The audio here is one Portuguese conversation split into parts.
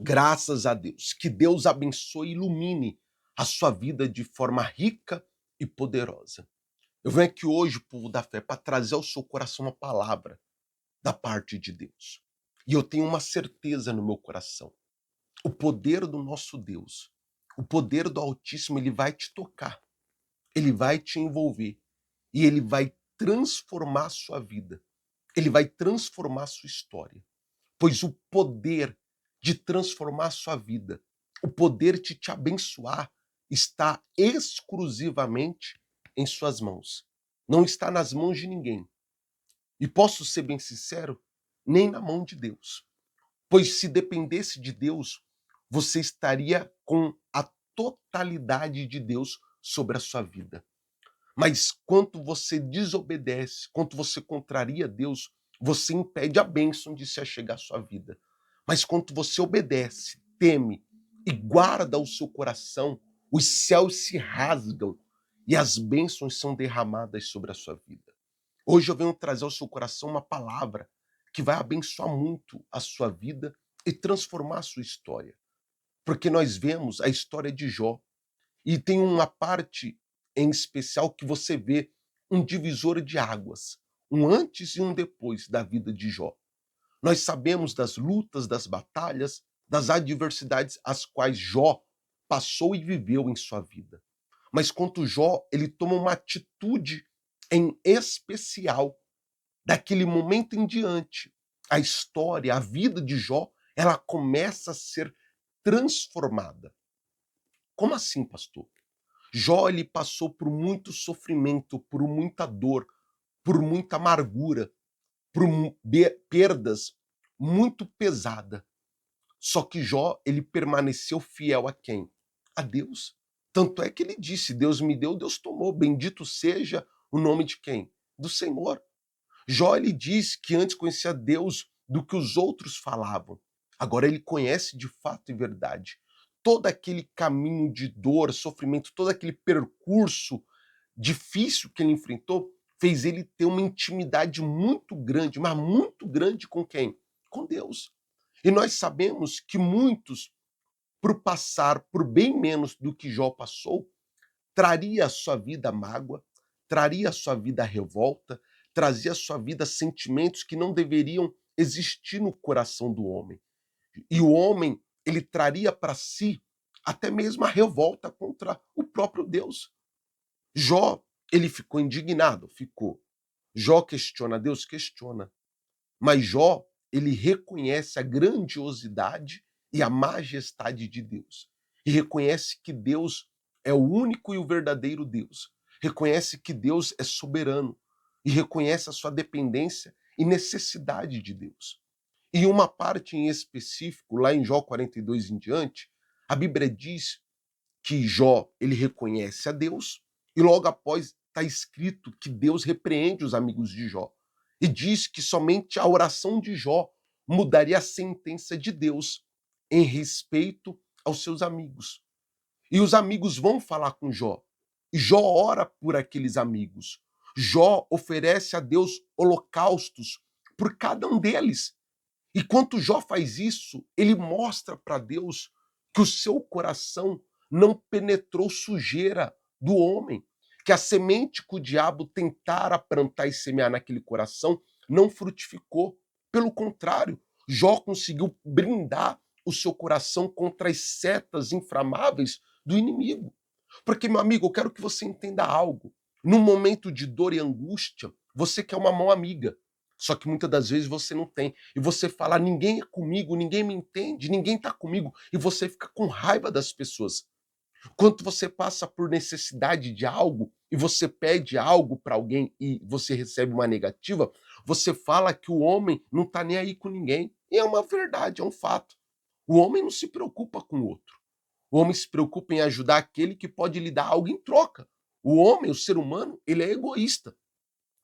Graças a Deus. Que Deus abençoe e ilumine a sua vida de forma rica e poderosa. Eu venho aqui hoje, povo da fé, para trazer ao seu coração uma palavra da parte de Deus. E eu tenho uma certeza no meu coração. O poder do nosso Deus, o poder do Altíssimo, ele vai te tocar, ele vai te envolver e ele vai transformar a sua vida. Ele vai transformar a sua história. Pois o poder de transformar a sua vida, o poder de te abençoar, está exclusivamente em suas mãos. Não está nas mãos de ninguém. E posso ser bem sincero, nem na mão de Deus. Pois se dependesse de Deus, você estaria com a totalidade de Deus sobre a sua vida. Mas quanto você desobedece, quanto você contraria Deus, você impede a bênção de se achegar à sua vida. Mas quanto você obedece, teme e guarda o seu coração, os céus se rasgam e as bênçãos são derramadas sobre a sua vida. Hoje eu venho trazer ao seu coração uma palavra que vai abençoar muito a sua vida e transformar a sua história. Porque nós vemos a história de Jó, e tem uma parte em especial que você vê um divisor de águas, um antes e um depois da vida de Jó. Nós sabemos das lutas, das batalhas, das adversidades as quais Jó passou e viveu em sua vida. Mas quanto Jó, ele toma uma atitude em especial daquele momento em diante. A história, a vida de Jó, ela começa a ser transformada. Como assim, pastor? Jó ele passou por muito sofrimento, por muita dor, por muita amargura, por perdas muito pesada. Só que Jó ele permaneceu fiel a quem? A Deus. Tanto é que ele disse: Deus me deu, Deus tomou. Bendito seja o nome de quem? Do Senhor. Jó ele diz que antes conhecia Deus do que os outros falavam. Agora ele conhece de fato e verdade. Todo aquele caminho de dor, sofrimento, todo aquele percurso difícil que ele enfrentou, fez ele ter uma intimidade muito grande, mas muito grande com quem? Com Deus. E nós sabemos que muitos, por passar por bem menos do que Jó passou, traria à sua vida mágoa, traria à sua vida revolta, trazia à sua vida sentimentos que não deveriam existir no coração do homem. E o homem, ele traria para si até mesmo a revolta contra o próprio Deus. Jó, ele ficou indignado, ficou. Jó questiona Deus, questiona. Mas Jó, ele reconhece a grandiosidade e a majestade de Deus. E reconhece que Deus é o único e o verdadeiro Deus. Reconhece que Deus é soberano e reconhece a sua dependência e necessidade de Deus. E uma parte em específico, lá em Jó 42 em diante, a Bíblia diz que Jó, ele reconhece a Deus e logo após está escrito que Deus repreende os amigos de Jó e diz que somente a oração de Jó mudaria a sentença de Deus em respeito aos seus amigos. E os amigos vão falar com Jó. E Jó ora por aqueles amigos. Jó oferece a Deus holocaustos por cada um deles. E quando Jó faz isso, ele mostra para Deus que o seu coração não penetrou sujeira do homem, que a semente que o diabo tentara plantar e semear naquele coração não frutificou. Pelo contrário, Jó conseguiu brindar o seu coração contra as setas inflamáveis do inimigo. Porque, meu amigo, eu quero que você entenda algo. Num momento de dor e angústia, você quer uma mão amiga. Só que muitas das vezes você não tem. E você fala, ninguém é comigo, ninguém me entende, ninguém está comigo. E você fica com raiva das pessoas. Quando você passa por necessidade de algo e você pede algo para alguém e você recebe uma negativa, você fala que o homem não está nem aí com ninguém. E é uma verdade, é um fato. O homem não se preocupa com o outro. O homem se preocupa em ajudar aquele que pode lhe dar algo em troca. O homem, o ser humano, ele é egoísta.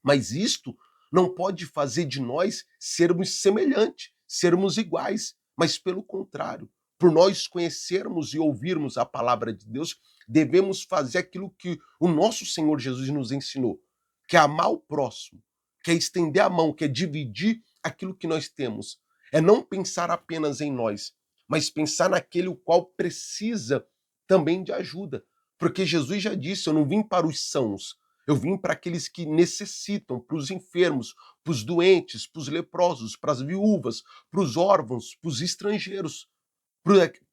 Mas isto não pode fazer de nós sermos semelhantes, sermos iguais, mas pelo contrário, por nós conhecermos e ouvirmos a palavra de Deus, devemos fazer aquilo que o nosso Senhor Jesus nos ensinou, que é amar o próximo, que é estender a mão, que é dividir aquilo que nós temos, é não pensar apenas em nós, mas pensar naquele o qual precisa também de ajuda. Porque Jesus já disse: eu não vim para os sãos, eu vim para aqueles que necessitam, para os enfermos, para os doentes, para os leprosos, para as viúvas, para os órfãos, para os estrangeiros,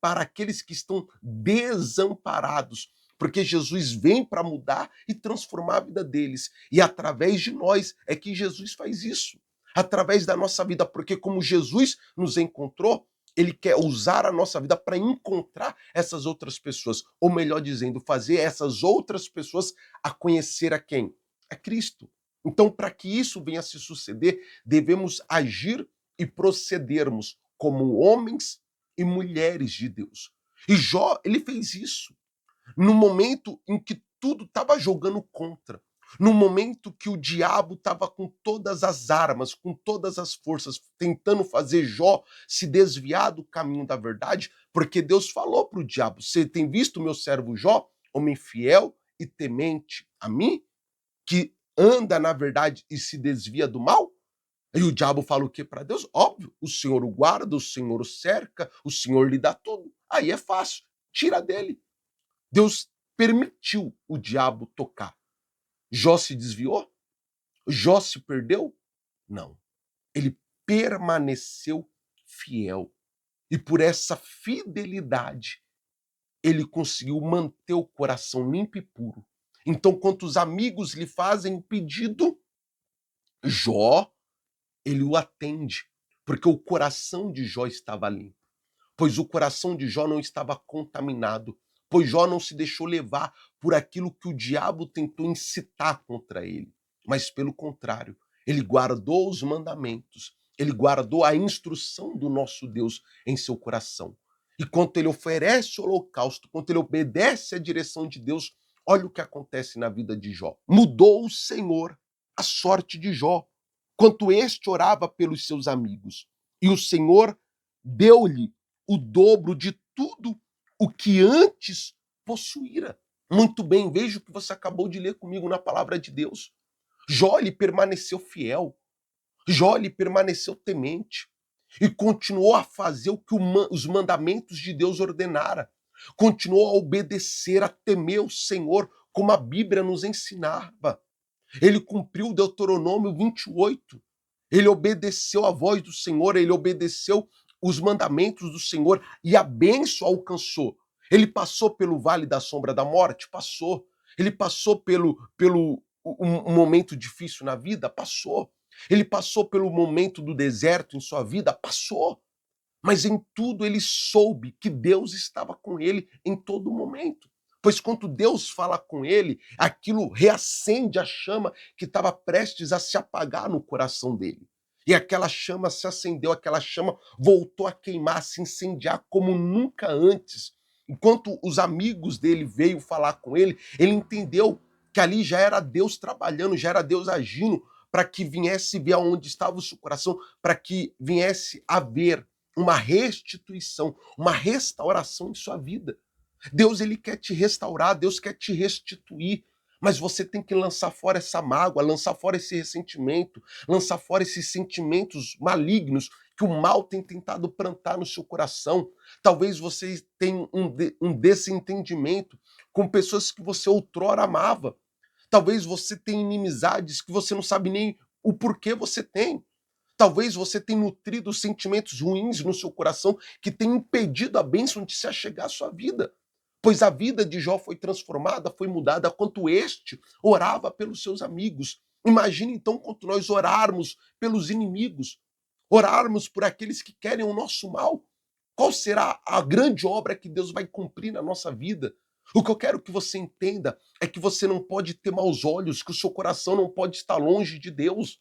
para aqueles que estão desamparados. Porque Jesus vem para mudar e transformar a vida deles. E através de nós é que Jesus faz isso. Através da nossa vida, porque como Jesus nos encontrou, ele quer usar a nossa vida para encontrar essas outras pessoas. Ou melhor dizendo, fazer essas outras pessoas a conhecer a quem? A Cristo. Então, para que isso venha a se suceder, devemos agir e procedermos como homens e mulheres de Deus. E Jó, ele fez isso no momento em que tudo estava jogando contra, no momento que o diabo estava com todas as armas, com todas as forças, tentando fazer Jó se desviar do caminho da verdade, porque Deus falou para o diabo: você tem visto meu servo Jó, homem fiel e temente a mim, que anda na verdade e se desvia do mal? E o diabo fala o que para Deus? Óbvio, o Senhor o guarda, o Senhor o cerca, o Senhor lhe dá tudo. Aí é fácil, tira dele. Deus permitiu o diabo tocar. Jó se desviou? Jó se perdeu? Não. Ele permaneceu fiel. E por essa fidelidade, ele conseguiu manter o coração limpo e puro. Então, quando os amigos lhe fazem pedido, Jó, ele o atende, porque o coração de Jó estava limpo, pois o coração de Jó não estava contaminado, pois Jó não se deixou levar por aquilo que o diabo tentou incitar contra ele, mas pelo contrário, ele guardou os mandamentos, ele guardou a instrução do nosso Deus em seu coração. E quando ele oferece o holocausto, quando ele obedece à direção de Deus, olha o que acontece na vida de Jó. Mudou o Senhor a sorte de Jó, quanto este orava pelos seus amigos. E o Senhor deu-lhe o dobro de tudo o que antes possuíra. Muito bem, veja o que você acabou de ler comigo na palavra de Deus. Jó lhe permaneceu fiel, Jó lhe permaneceu temente e continuou a fazer o que os mandamentos de Deus ordenara. Continuou a obedecer, a temer o Senhor, como a Bíblia nos ensinava. Ele cumpriu Deuteronômio 28. Ele obedeceu a voz do Senhor, ele obedeceu os mandamentos do Senhor e a bênção alcançou. Ele passou pelo vale da sombra da morte? Passou. Ele passou pelo um momento difícil na vida? Passou. Ele passou pelo momento do deserto em sua vida? Passou. Mas em tudo ele soube que Deus estava com ele em todo momento. Pois quando Deus fala com ele, aquilo reacende a chama que estava prestes a se apagar no coração dele. E aquela chama se acendeu, aquela chama voltou a queimar, a se incendiar como nunca antes. Enquanto os amigos dele veio falar com ele, ele entendeu que ali já era Deus trabalhando, já era Deus agindo para que viesse ver aonde estava o seu coração, para que viesse a ver uma restituição, uma restauração em sua vida. Deus, ele quer te restaurar, Deus quer te restituir, mas você tem que lançar fora essa mágoa, lançar fora esse ressentimento, lançar fora esses sentimentos malignos que o mal tem tentado plantar no seu coração. Talvez você tenha um desentendimento com pessoas que você outrora amava. Talvez você tenha inimizades que você não sabe nem o porquê você tem. Talvez você tenha nutrido sentimentos ruins no seu coração que tenham impedido a bênção de se achegar à sua vida. Pois a vida de Jó foi transformada, foi mudada, quanto este orava pelos seus amigos. Imagine então quanto nós orarmos pelos inimigos, orarmos por aqueles que querem o nosso mal. Qual será a grande obra que Deus vai cumprir na nossa vida? O que eu quero que você entenda é que você não pode ter maus olhos, que o seu coração não pode estar longe de Deus.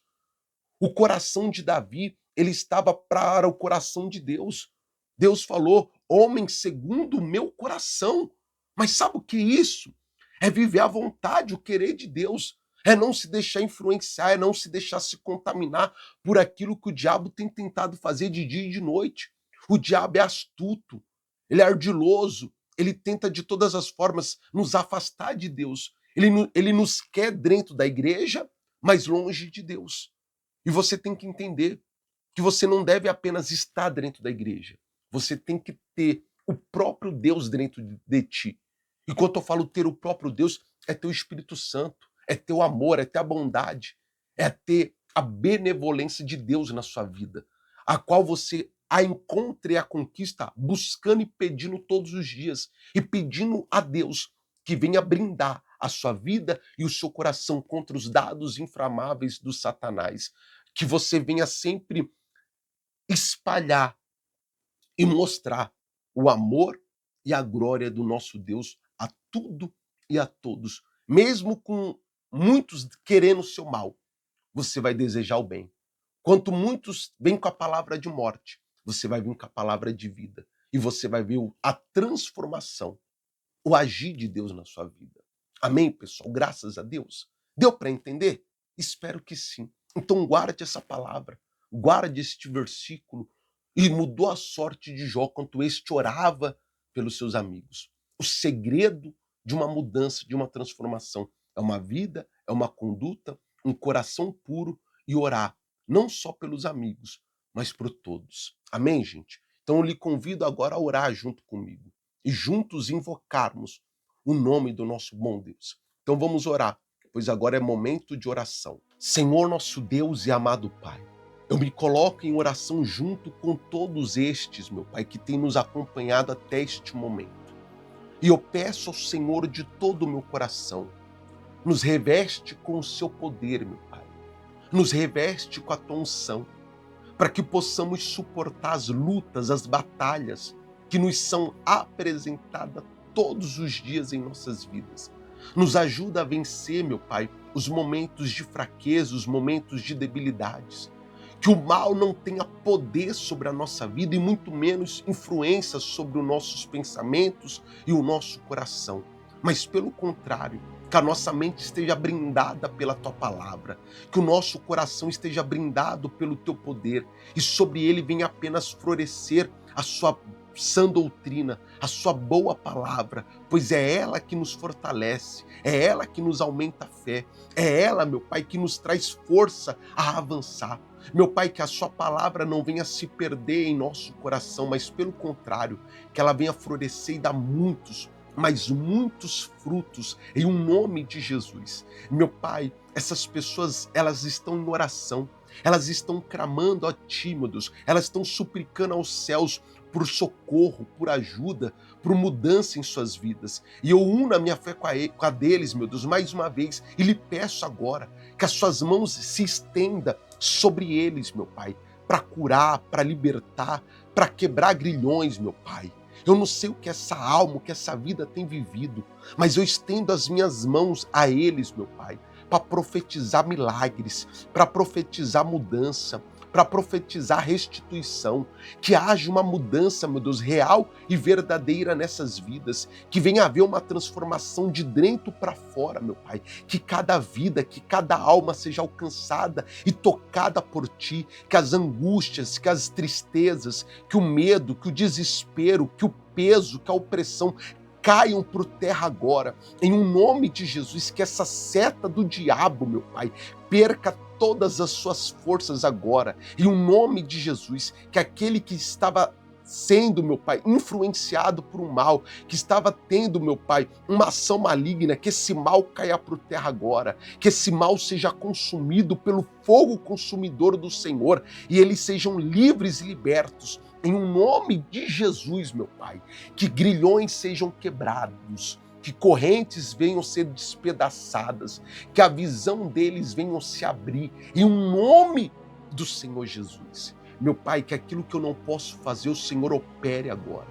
O coração de Davi, ele estava para o coração de Deus. Deus falou: homem segundo o meu coração. Mas sabe o que é isso? É viver à vontade, o querer de Deus. É não se deixar influenciar, é não se deixar se contaminar por aquilo que o diabo tem tentado fazer de dia e de noite. O diabo é astuto, ele é ardiloso, ele tenta de todas as formas nos afastar de Deus. Ele nos quer dentro da igreja, mas longe de Deus. E você tem que entender que você não deve apenas estar dentro da igreja. Você tem que ter o próprio Deus dentro de ti. E quando eu falo ter o próprio Deus, é ter o Espírito Santo, é ter o amor, é ter a bondade, é ter a benevolência de Deus na sua vida, a qual você a encontra e a conquista buscando e pedindo todos os dias, e pedindo a Deus que venha brindar a sua vida e o seu coração contra os dados inflamáveis do Satanás. Que você venha sempre espalhar e mostrar o amor e a glória do nosso Deus a tudo e a todos. Mesmo com muitos querendo o seu mal, você vai desejar o bem. Quanto muitos vêm com a palavra de morte, você vai vir com a palavra de vida. E você vai ver a transformação, o agir de Deus na sua vida. Amém, pessoal? Graças a Deus. Deu para entender? Espero que sim. Então guarde essa palavra, guarde este versículo. E mudou a sorte de Jó quanto este orava pelos seus amigos. O segredo de uma mudança, de uma transformação, é uma vida, é uma conduta, um coração puro e orar, não só pelos amigos, mas por todos. Amém, gente? Então eu lhe convido agora a orar junto comigo e juntos invocarmos o nome do nosso bom Deus. Então vamos orar, pois agora é momento de oração. Senhor nosso Deus e amado Pai, eu me coloco em oração junto com todos estes, meu Pai, que têm nos acompanhado até este momento. E eu peço ao Senhor de todo o meu coração, nos reveste com o seu poder, meu Pai. Nos reveste com a tua unção, para que possamos suportar as lutas, as batalhas que nos são apresentadas todos os dias em nossas vidas. Nos ajuda a vencer, meu Pai, os momentos de fraqueza, os momentos de debilidades. Que o mal não tenha poder sobre a nossa vida e muito menos influência sobre os nossos pensamentos e o nosso coração. Mas pelo contrário, que a nossa mente esteja brindada pela tua palavra, que o nosso coração esteja brindado pelo teu poder e sobre ele venha apenas florescer a sua sã doutrina, a sua boa palavra, pois é ela que nos fortalece, é ela que nos aumenta a fé, é ela, meu Pai, que nos traz força a avançar. Meu Pai, que a sua palavra não venha se perder em nosso coração, mas pelo contrário, que ela venha florescer e dar muitos, mas muitos frutos em um nome de Jesus. Meu Pai, essas pessoas, elas estão em oração, elas estão clamando a ti, meu Deus, elas estão suplicando aos céus por socorro, por ajuda, por mudança em suas vidas. E eu uno a minha fé com a deles, meu Deus, mais uma vez, e lhe peço agora que as suas mãos se estendam sobre eles, meu Pai, para curar, para libertar, para quebrar grilhões, meu Pai. Eu não sei o que essa alma, o que essa vida tem vivido, mas eu estendo as minhas mãos a eles, meu Pai, para profetizar milagres, para profetizar mudança, para profetizar restituição, que haja uma mudança, meu Deus, real e verdadeira nessas vidas, que venha haver uma transformação de dentro para fora, meu Pai, que cada vida, que cada alma seja alcançada e tocada por Ti, que as angústias, que as tristezas, que o medo, que o desespero, que o peso, que a opressão caiam por terra agora, em um nome de Jesus, que essa seta do diabo, meu Pai, perca todas as suas forças agora, em um nome de Jesus, que aquele que estava sendo, meu Pai, influenciado por um mal, que estava tendo, meu Pai, uma ação maligna, que esse mal caia por terra agora, que esse mal seja consumido pelo fogo consumidor do Senhor e eles sejam livres e libertos, em um nome de Jesus, meu Pai, que grilhões sejam quebrados, que correntes venham ser despedaçadas, que a visão deles venham se abrir, em um nome do Senhor Jesus. Meu Pai, que aquilo que eu não posso fazer, o Senhor opere agora.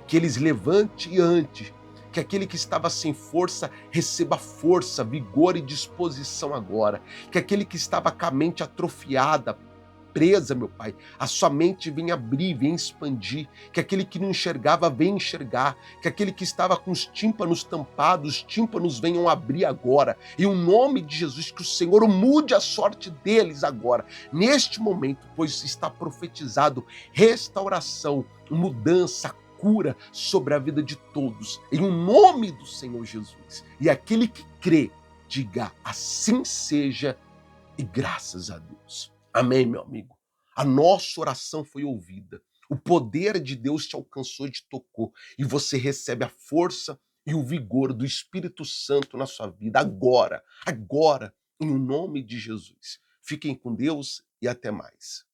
Que eles levante e ande. Que aquele que estava sem força, receba força, vigor e disposição agora. Que aquele que estava com a mente atrofiada, presa, meu Pai, a sua mente venha abrir, venha expandir, que aquele que não enxergava venha enxergar, que aquele que estava com os tímpanos tampados, os tímpanos venham abrir agora, em um nome de Jesus, que o Senhor mude a sorte deles agora, neste momento, pois está profetizado restauração, mudança, cura sobre a vida de todos, em um nome do Senhor Jesus. E aquele que crê, diga assim seja e graças a Deus. Amém, meu amigo? A nossa oração foi ouvida. O poder de Deus te alcançou, te tocou, e você recebe a força e o vigor do Espírito Santo na sua vida agora, agora, em nome de Jesus. Fiquem com Deus e até mais.